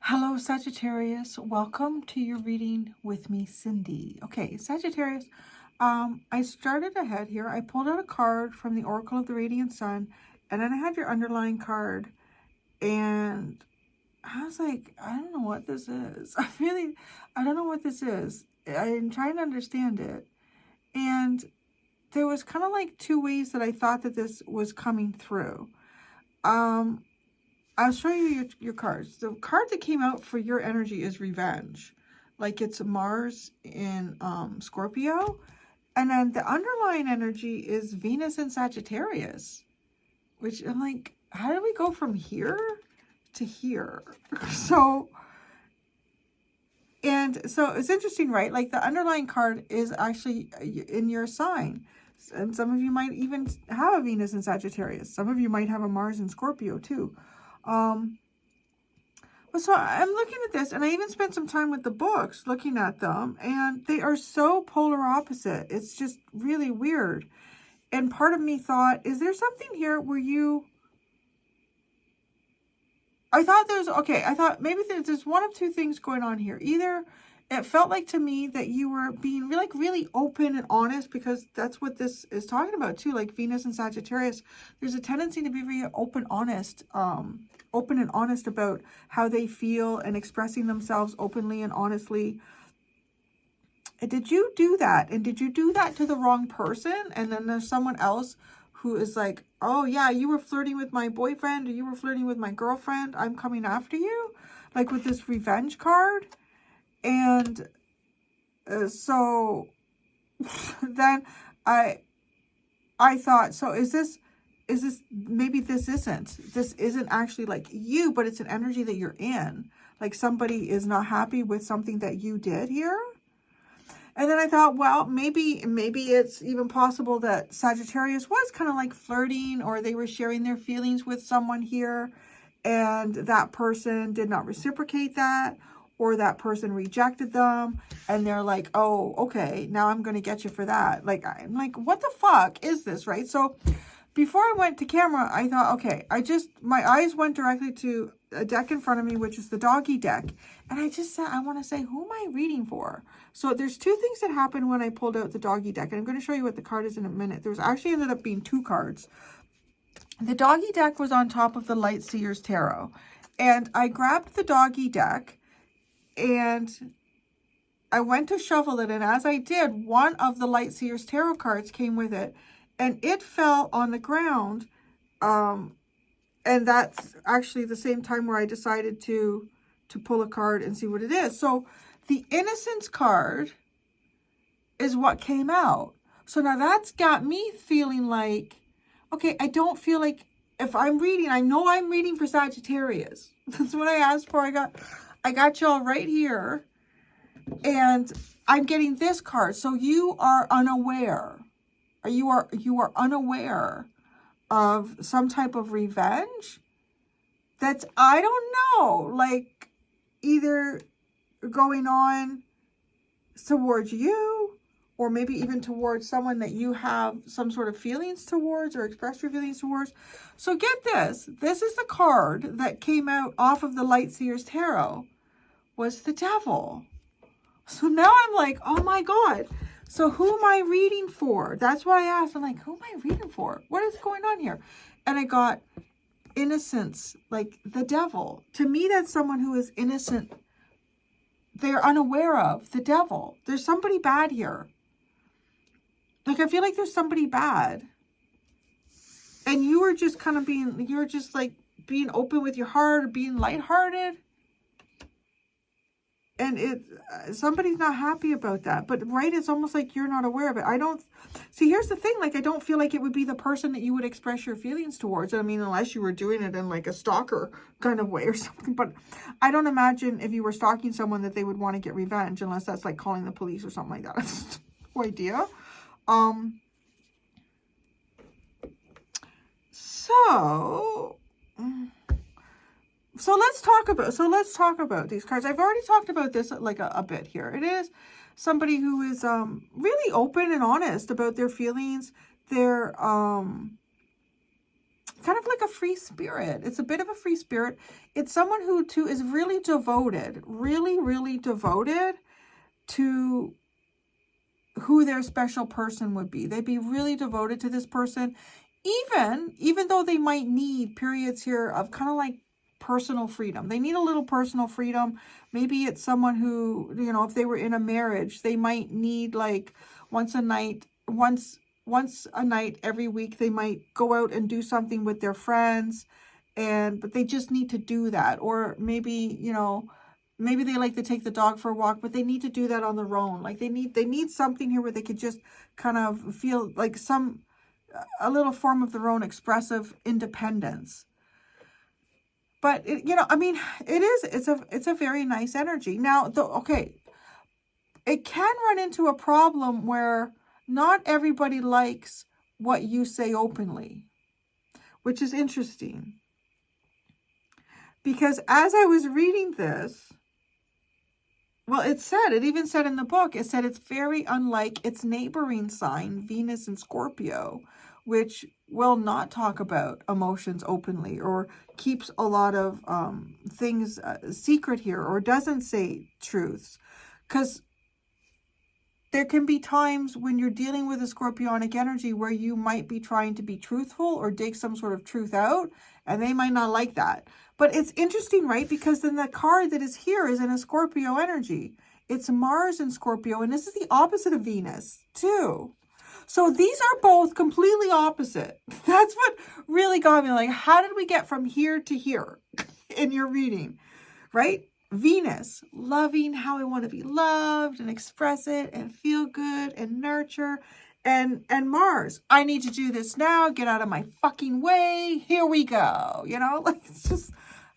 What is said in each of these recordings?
Hello, Sagittarius. Welcome to your reading with me, Cindy. Okay, Sagittarius, I started ahead here. I pulled out a card from the Oracle of the Radiant Sun, and then I had your underlying card, and I was like, I don't know what this is. I don't know what this is. I'm trying to understand it. And there was kind of like two ways that I thought that this was coming through. I'll show you your cards. The card that came out for your energy is revenge. Like it's Mars in Scorpio. And then the underlying energy is Venus in Sagittarius. Which I'm like, how do we go from here to here? And so it's interesting, right? Like the underlying card is actually in your sign. And some of you might even have a Venus in Sagittarius. Some of you might have a Mars in Scorpio too. So I'm looking at this, and I even spent some time with the books looking at them, and they are so polar opposite. It's just really weird. And part of me thought, is there something here where I thought maybe there's one of two things going on here. Either it felt like to me that you were being really open and honest, because that's what this is talking about too, like Venus and Sagittarius. There's a tendency to be very open and honest about how they feel and expressing themselves openly and honestly. And did you do that? And did you do that to the wrong person? And then there's someone else who is like, oh yeah, you were flirting with my boyfriend, or you were flirting with my girlfriend. I'm coming after you. Like with this revenge card. And so then I thought, so is this, maybe this isn't actually like you, but it's an energy that you're in. Like somebody is not happy with something that you did here. And then I thought, well, maybe it's even possible that Sagittarius was kind of like flirting, or they were sharing their feelings with someone here, and that person did not reciprocate that, or that person rejected them, and they're like, oh, okay, now I'm going to get you for that. Like, I'm like, what the fuck is this, right? So before I went to camera, I thought, okay, my eyes went directly to a deck in front of me, which is the doggy deck. And I just said, I want to say, who am I reading for? So there's two things that happened when I pulled out the doggy deck. And I'm going to show you what the card is in a minute. There's actually ended up being two cards. The doggy deck was on top of the Light Seer's Tarot. And I grabbed the doggy deck, and I went to shuffle it. And as I did, one of the Light Seer's Tarot cards came with it. And it fell on the ground. And that's actually the same time where I decided to pull a card and see what it is. So the Innocence card is what came out. So now that's got me feeling like, okay, I don't feel like, if I'm reading, I know I'm reading for Sagittarius. That's what I asked for. I got y'all right here, and I'm getting this card. So you are unaware. You are unaware of some type of revenge that's, I don't know, like either going on towards you, or maybe even towards someone that you have some sort of feelings towards, or express your feelings towards. So get this. This is the card that came out off of the Light Seer's Tarot, was the Devil. So now I'm like, oh my God. So who am I reading for? That's why I asked. I'm like, who am I reading for? What is going on here? And I got Innocence, like the Devil. To me, that's someone who is innocent. They're unaware of the Devil. There's somebody bad here. Like, I feel like there's somebody bad. And you were just kind of you're just like being open with your heart, or being lighthearted. And somebody's not happy about that. But, right, it's almost like you're not aware of it. See, here's the thing. Like, I don't feel like it would be the person that you would express your feelings towards. I mean, unless you were doing it in, like, a stalker kind of way or something. But I don't imagine if you were stalking someone that they would want to get revenge, unless that's, like, calling the police or something like that. No idea. So let's talk about these cards. I've already talked about this like a bit here. It is somebody who is really open and honest about their feelings, their kind of like a free spirit. It's a bit of a free spirit. It's someone who too is really devoted, really, really devoted to who their special person would be. They'd be really devoted to this person, even though they might need periods here of kind of like personal freedom. They need a little personal freedom. Maybe it's someone who, you know, if they were in a marriage, they might need like once a night every week, they might go out and do something with their friends, but they just need to do that. Or maybe, you know, maybe they like to take the dog for a walk, but they need to do that on their own. Like they need something here where they could just kind of feel like a little form of their own expressive independence. But you know, I mean, it's a very nice energy. Now, okay, it can run into a problem where not everybody likes what you say openly, which is interesting. Because as I was reading this, well, it even said in the book, it said it's very unlike its neighboring sign, Venus and Scorpio, which will not talk about emotions openly or keeps a lot of things secret here or doesn't say truths. Because there can be times when you're dealing with a Scorpionic energy where you might be trying to be truthful or dig some sort of truth out, and they might not like that. But it's interesting, right? Because then the card that is here is in a Scorpio energy. It's Mars in Scorpio, and this is the opposite of Venus, too. So these are both completely opposite. That's what really got me. Like, how did we get from here to here in your reading, right? Venus, loving how I want to be loved and express it and feel good and nurture. And Mars, I need to do this now. Get out of my fucking way. Here we go. You know, like it's just,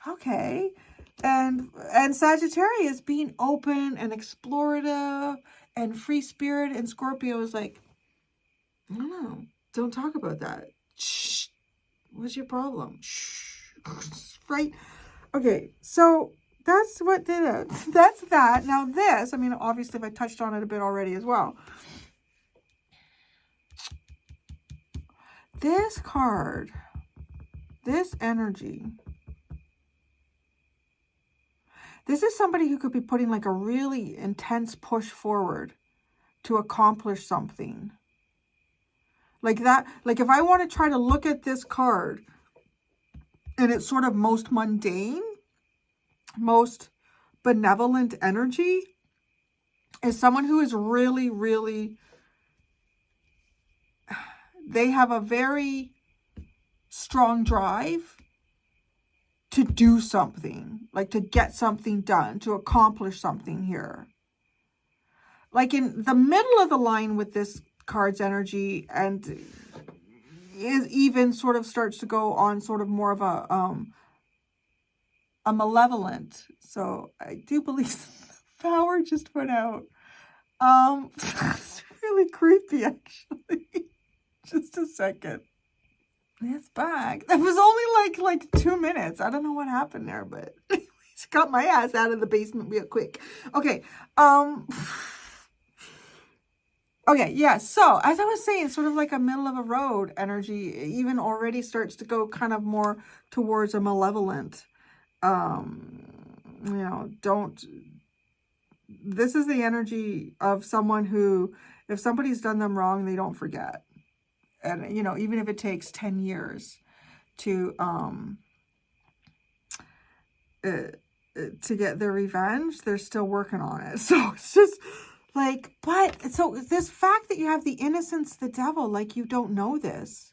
okay. And Sagittarius being open and explorative and free spirit. And Scorpio is like, I don't know. Don't talk about that. Shh. What's your problem? Shh. Right? Okay. So that's what did it. That's that. Now this, I mean, obviously I touched on it a bit already as well. This card, this energy, this is somebody who could be putting like a really intense push forward to accomplish something. Like that, like if I want to try to look at this card and it's sort of most mundane, most benevolent energy, is someone who is really, really, they have a very strong drive to do something, like to get something done, to accomplish something here. Like in the middle of the line with this card's energy, and is even sort of starts to go on sort of more of a malevolent. So I do believe the power just went out. It's really creepy, actually. Just a second. It's back. That was only like 2 minutes. I don't know what happened there, but it's got my ass out of the basement real quick. Okay. Okay, yeah, so as I was saying, sort of like a middle of a road energy even already starts to go kind of more towards a malevolent, you know, this is the energy of someone who, if somebody's done them wrong, they don't forget. And, you know, even if it takes 10 years to get their revenge, they're still working on it. So it's just like, but so this fact that you have the innocence, the devil, like you don't know this.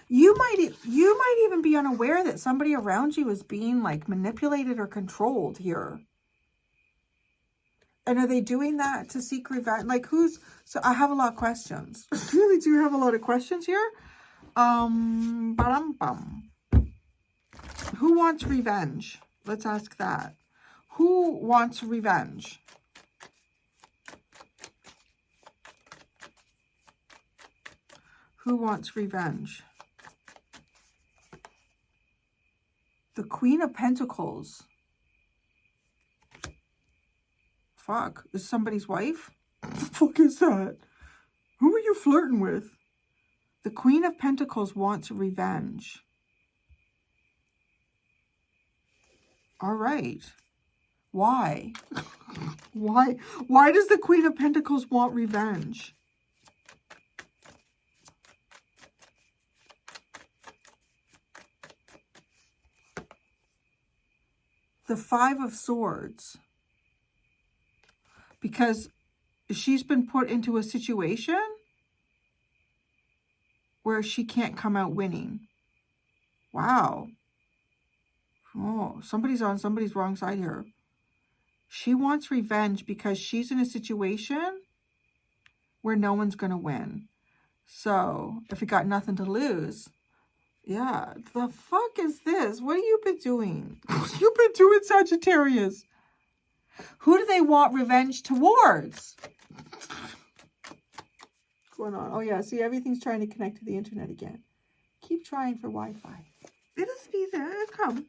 You might even be unaware that somebody around you is being like manipulated or controlled here. And are they doing that to seek revenge? Like so I have a lot of questions. I really do have a lot of questions here. Who wants revenge? Let's ask that. Who wants revenge? Who wants revenge? The Queen of Pentacles. Fuck. Is somebody's wife? What the fuck is that? Who are you flirting with? The Queen of Pentacles wants revenge. All right. Why? Why does the Queen of Pentacles want revenge? The Five of Swords. Because she's been put into a situation where she can't come out winning. Wow. Oh, somebody's on somebody's wrong side here. She wants revenge because she's in a situation where no one's going to win. So, if you got nothing to lose, yeah, the fuck is this? What have you been doing? You've been doing, Sagittarius. Who do they want revenge towards? What's going on? Oh, yeah, see, everything's trying to connect to the internet again. Keep trying for Wi-Fi. It'll be there. It'll come.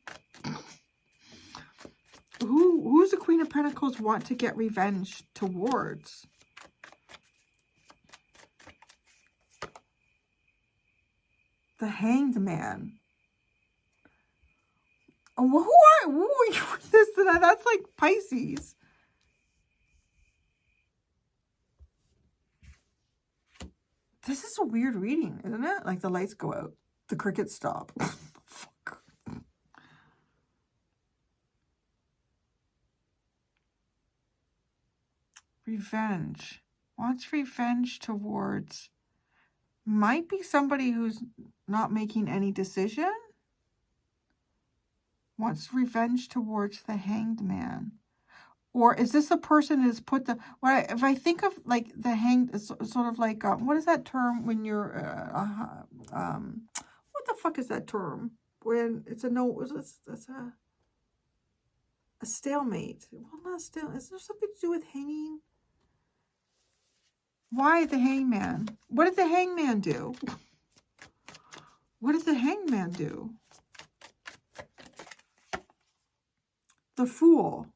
Who's the Queen of Pentacles want to get revenge towards? The Hanged Man. Oh, who are you? This and that? That's like Pisces. This is a weird reading, isn't it? Like the lights go out. The crickets stop. Fuck. Revenge. Wants revenge towards... Might be somebody who's not making any decision. Wants revenge towards the Hanged Man. Or is this a person who's put the... if I think of like the hanged, it's sort of like, what is that term when you're... what the fuck is that term? When it's a no... It's a stalemate. Well, not stalemate. Is there something to do with hanging? Why the Hangman? What did the Hangman do? What did the Hangman do? The Fool.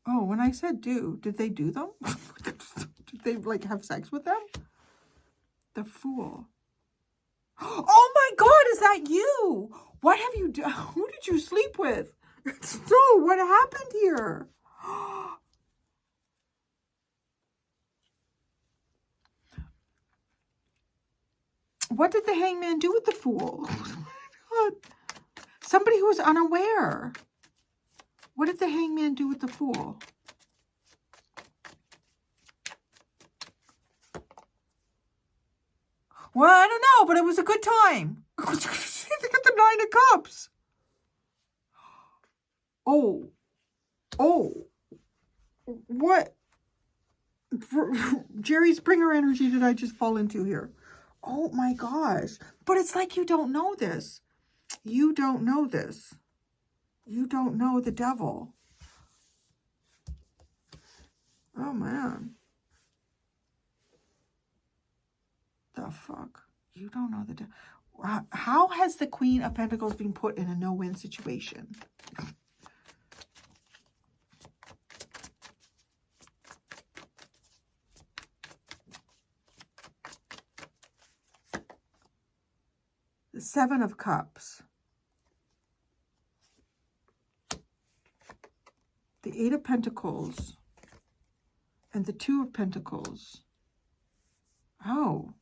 Oh, when I said do, did they do them? Did they like have sex with them? The Fool. Oh my God, is that you? What have you done? Who did you sleep with? No, what happened here? What did the Hangman do with the Fool? God. Somebody who was unaware. What did the Hangman do with the Fool? Well, I don't know, but it was a good time. They got the Nine of Cups. Oh. What? Jerry Springer energy did I just fall into here? Oh my gosh. But it's like you don't know this. You don't know this. You don't know the devil. Oh man. The fuck? You don't know the devil. How has the Queen of Pentacles been put in a no-win situation? The Seven of Cups. The Eight of Pentacles. And the Two of Pentacles. Oh.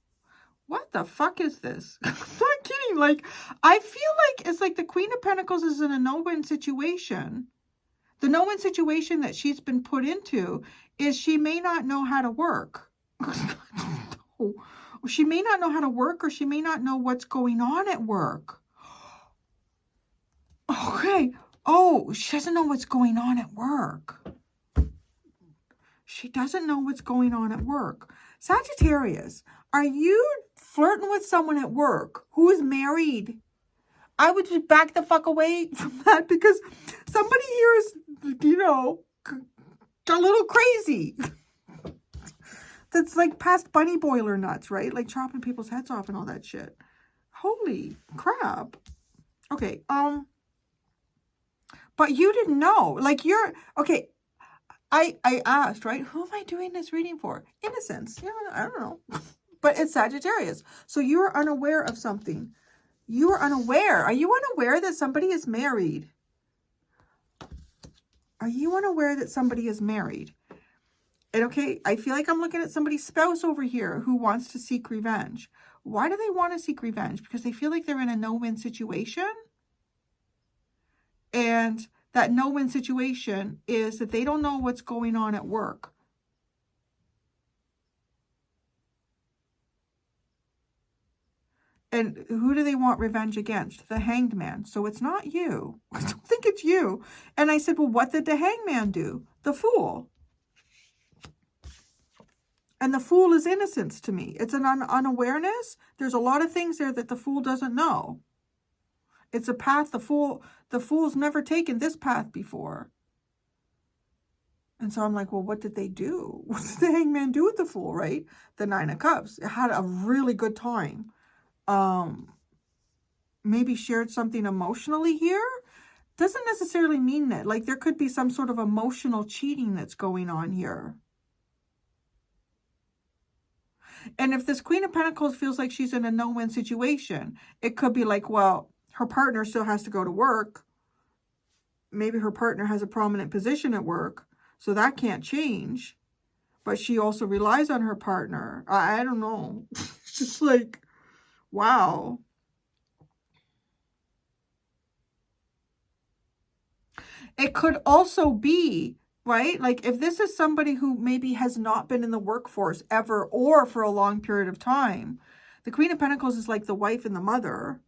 What the fuck is this? I'm not kidding. Like, I feel like it's like the Queen of Pentacles is in a no-win situation. The no-win situation that she's been put into is she may not know how to work. She may not know how to work, or she may not know what's going on at work. Okay. Oh, she doesn't know what's going on at work. She doesn't know what's going on at work. Sagittarius, are you flirting with someone at work who is married? I would just back the fuck away from that, because somebody here is, you know, a little crazy. That's like past bunny boiler nuts, right? Like chopping people's heads off and all that shit. Holy crap. Okay, but you didn't know. Like, you're, okay, I asked, right? Who am I doing this reading for? Innocence. You know, I don't know. But it's Sagittarius. So you're unaware of something. You are unaware. Are you unaware that somebody is married? Are you unaware that somebody is married? And okay, I feel like I'm looking at somebody's spouse over here who wants to seek revenge. Why do they want to seek revenge? Because they feel like they're in a no-win situation. And that no-win situation is that they don't know what's going on at work. And who do they want revenge against? The Hanged Man. So it's not you. I don't think it's you. And I said, well, what did the Hanged Man do? The Fool. And the Fool is innocence to me. It's an unawareness. There's a lot of things there that the Fool doesn't know. It's a path the Fool's never taken this path before. And so I'm like, well, what did they do? What did the Hanged Man do with the Fool, right? The Nine of Cups. It had a really good time. Maybe shared something emotionally here. Doesn't necessarily mean that. Like, there could be some sort of emotional cheating that's going on here. And if this Queen of Pentacles feels like she's in a no-win situation, it could be like, well, her partner still has to go to work. Maybe her partner has a prominent position at work, so that can't change. But she also relies on her partner. I don't know. It's just like, wow. It could also be, right? Like if this is somebody who maybe has not been in the workforce ever or for a long period of time, the Queen of Pentacles is like the wife and the mother.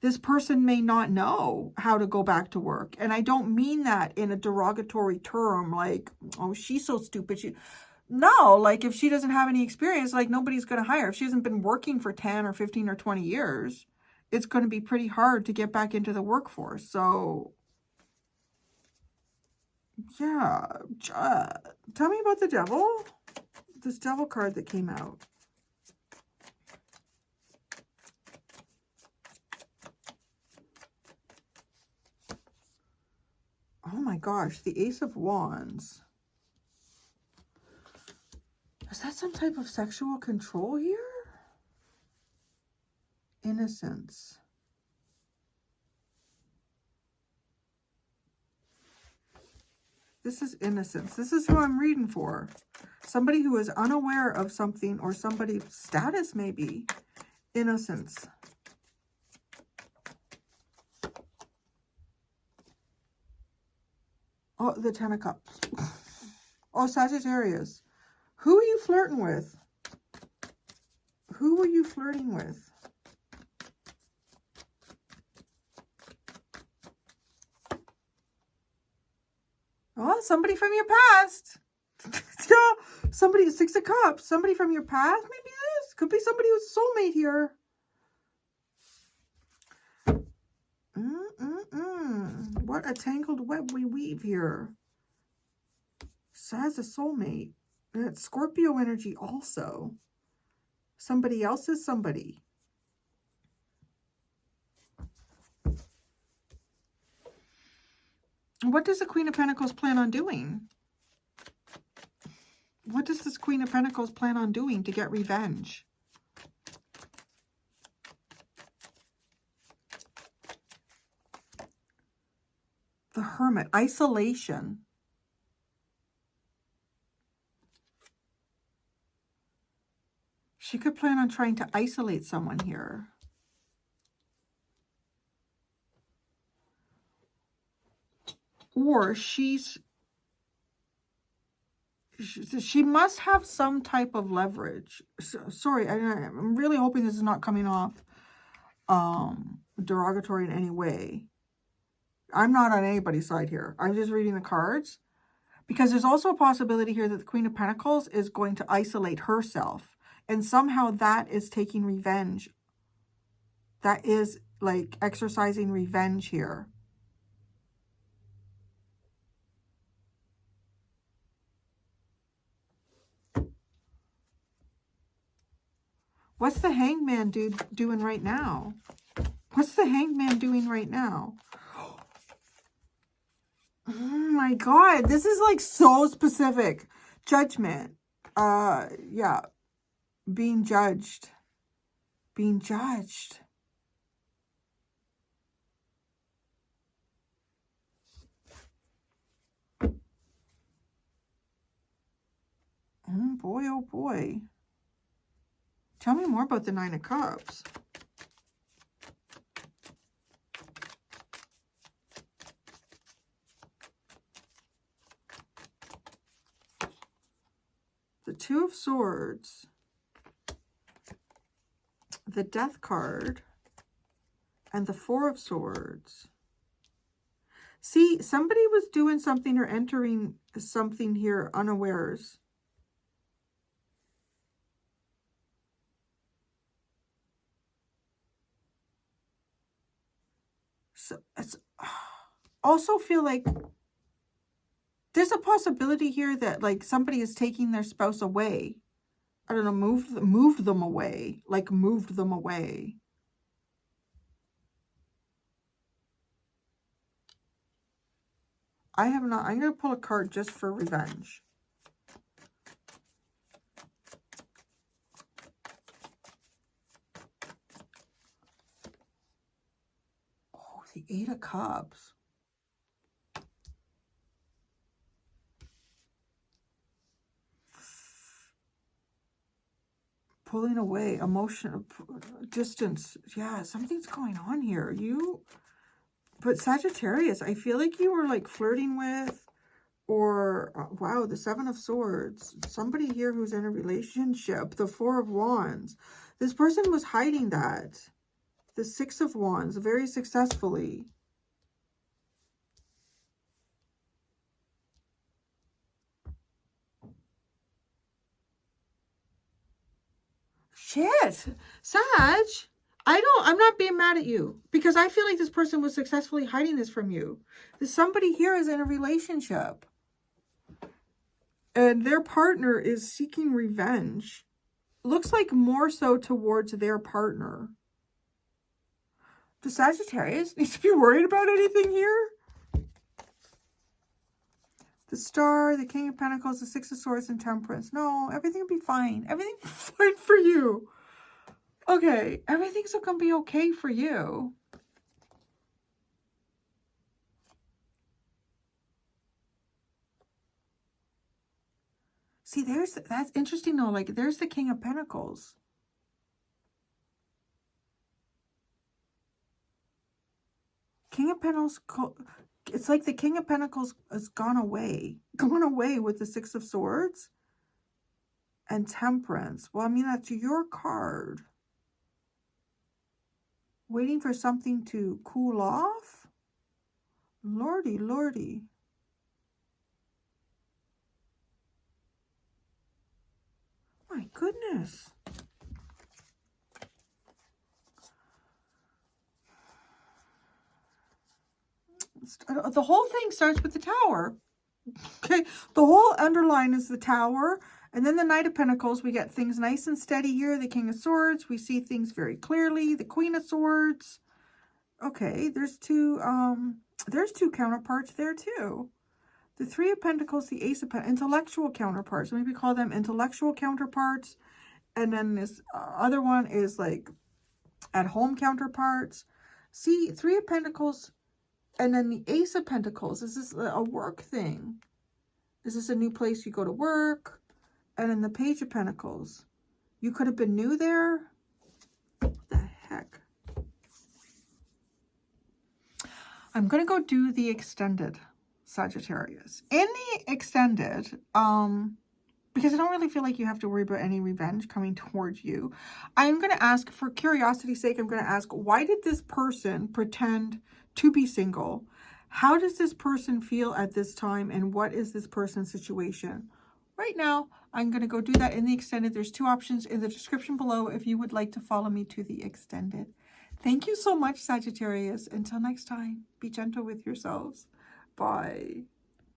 This person may not know how to go back to work. And I don't mean that in a derogatory term, like, oh, she's so stupid. No, like if she doesn't have any experience, like nobody's going to hire. If she hasn't been working for 10 or 15 or 20 years, it's going to be pretty hard to get back into the workforce. So yeah, tell me about the Devil. This Devil card that came out. Oh my gosh, the Ace of Wands. Is that some type of sexual control here? Innocence. This is innocence. This is who I'm reading for. Somebody who is unaware of something or somebody's status maybe. Innocence. Oh, the Ten of Cups. Oh, Sagittarius. Who are you flirting with? Who are you flirting with? Oh, somebody from your past. Yeah, somebody, Six of Cups. Somebody from your past. Maybe this. Could be somebody who's a soulmate here. What a tangled web we weave here. Says a soulmate. That's Scorpio energy also. Somebody else is somebody. What does the Queen of Pentacles plan on doing? What does this Queen of Pentacles plan on doing to get revenge? The Hermit. Isolation. She could plan on trying to isolate someone here. Or she must have some type of leverage. Sorry, I'm really hoping this is not coming off derogatory in any way. I'm not on anybody's side here. I'm just reading the cards. Because there's also a possibility here that the Queen of Pentacles is going to isolate herself. And somehow that is taking revenge. That is like exercising revenge here. What's the Hanged Man dude doing right now? What's the Hanged Man doing right now? Oh my God. This is like so specific. Judgment. Yeah. Being judged. Being judged. Oh boy, oh boy. Tell me more about the Nine of Cups. The Two of Swords. The Death card. And the Four of Swords. See, somebody was doing something or entering something here unawares. So it's also feel like there's a possibility here that like somebody is taking their spouse away. I don't know, moved them away, like moved them away. I have not. I'm going to pull a card just for revenge. Oh, the Eight of Cups. Pulling away, emotional distance. Yeah, something's going on here. But Sagittarius, I feel like you were like flirting with, or wow, the Seven of Swords. Somebody here who's in a relationship. The Four of Wands. This person was hiding that. The Six of Wands, very successfully. Shit, Sag, I'm not being mad at you because I feel like this person was successfully hiding this from you. Somebody here is in a relationship and their partner is seeking revenge. Looks like more so towards their partner. Does Sagittarius need to be worried about anything here? The Star, the King of Pentacles, the Six of Swords, and Temperance. No, everything will be fine. Everything will be fine for you. Okay, everything's going to be okay for you. See, that's interesting though. Like, there's the King of Pentacles. King of Pentacles, it's like the King of Pentacles has gone away with the Six of Swords and Temperance. Well, I mean, that's your card. Waiting for something to cool off? Lordy, lordy. My goodness. The whole thing starts with the Tower. Okay, the whole underline is the Tower. And then the Knight of Pentacles, we get things nice and steady here. The King of Swords, we see things very clearly. The Queen of Swords. Okay, there's two counterparts there too. The Three of Pentacles, the Ace of Pentacles, intellectual counterparts. Maybe call them intellectual counterparts. And then this other one is like at-home counterparts. See, Three of Pentacles, and then the Ace of Pentacles. Is this a work thing? Is this a new place you go to work? And then the Page of Pentacles. You could have been new there. What the heck? I'm going to go do the extended Sagittarius. In the extended, because I don't really feel like you have to worry about any revenge coming towards you, I'm going to ask, for curiosity's sake, I'm going to ask, why did this person pretend to be single? How does this person feel at this time? And what is this person's situation? Right now, I'm going to go do that in the extended. There's two options in the description below if you would like to follow me to the extended. Thank you so much, Sagittarius. Until next time, be gentle with yourselves. Bye.